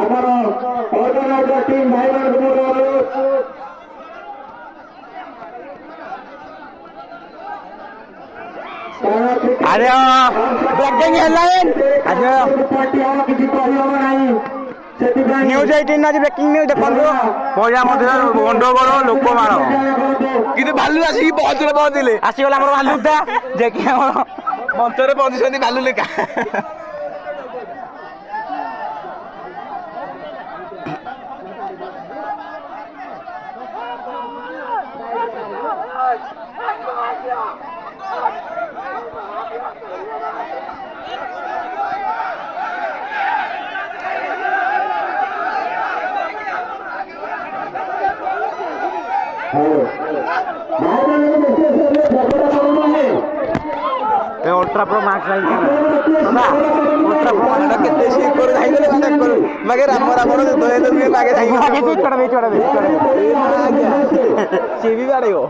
ଆମର organiser team ଭାଇମାନଙ୍କୁ ମୋର ଅନୁରୋଧ ଆରେ ବ୍ରେକିଂ ହେଲାଣି ଆଜି କିଛି କହିହବ ନାହିଁ ସେଥିପାଇଁ ନ୍ୟୁଜ 18 ଆଜି ବ୍ରେକିଂ ନ୍ୟୁଜ ଦେଖନ୍ତୁ ପଇସା ମଧ୍ୟରେ ଗଣ୍ଡଗୋଳ ଲୋକ ମାର କିନ୍ତୁ ଭାଲୁ ଆସିକି ପହଞ୍ଚିଲେ ଆସିଗଲା ଆମର ଭାଲୁଟା ଯେ କି ଆମର ମଞ୍ଚରେ ପହଞ୍ଚିଛନ୍ତି ଭାଲୁ ଲେଖା ultra pro max ultra pro केते सी कर जाइले मागे राम रावण दोहे दोहे मागे जाई मागे तू चढ़बे सी भी बाड़ेगो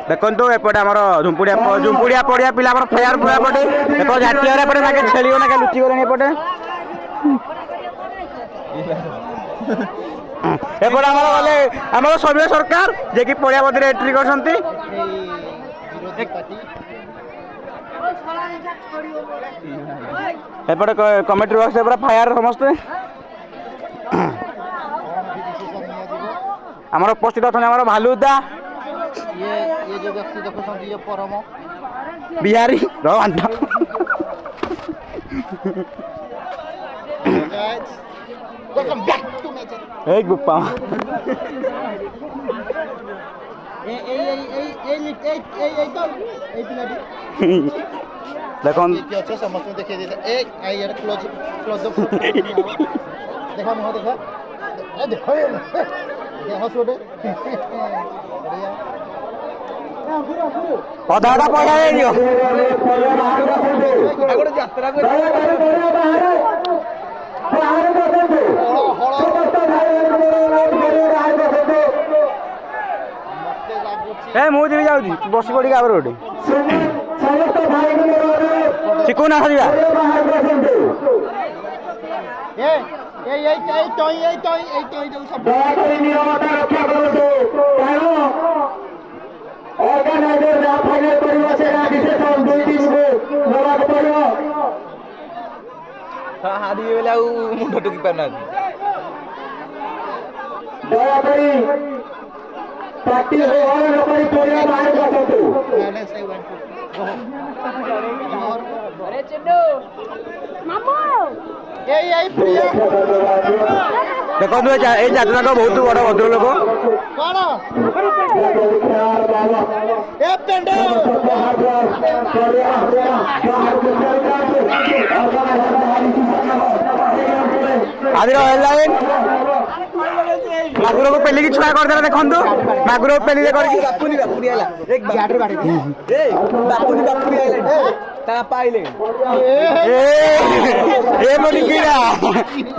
देखो एपटे आम झुंपुड़िया पड़िया पिला फायर पूरा पटे देख झाटिया पटे ना छेली ना लुचि गले एपटे एपटे आम गले आम सौम्य सरकार जे कि पड़िया बदले एंट्री कर कमेटी बॉक्स पूरा फायर समस्ते आमर उपस्थित अच्छा आम भालुदा ये जो व्यक्ति देखो ये परम बिहारी वेलकम बैक टू नेचर एक गुप्पा देखो समस्त देखिए क्लोज क्लोज देखो मुँह देखो देखो हसोटे अधा अधा पैसा दे दियो मुझे भी जाऊँ बस पड़ी आगे गोटे चिकू ना खा ऑर्गेनाइजर जहाँ फाइनल करियो सेना डिसीजन दुई टीम को नवाक पड़ियो हादी बेला मुंड टुकी पाना दया करी पार्टी हो और न करी पड़िया बाहर का फोटो अरे चिन्नू मामू यही प्रिया देखो ये जात्रा का बहुत बड़ा भद्रलोक कौन ए पेंडे आज मागुर को पेली की छुआ कर देला देखंतु मागुर को पेली करके बापुनी आला एक गाडर बाड़ी ए बापुनी आला ता पाइले ए मोनी कीड़ा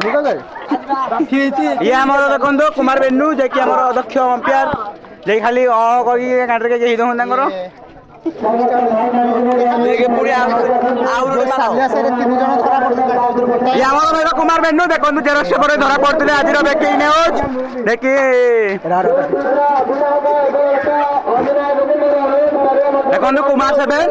निकल ये हमर देखंतु कुमार बेन्नू जे कि हमर अध्यक्ष अंपायर जे खाली अ करी गाडर के जेहि दहन तांगर कुमार बेन्नू देखो जेरक्स पर धरा पड़ते आज ब्रेकिंग न्यूज देखिए देखो कुमार सेवेन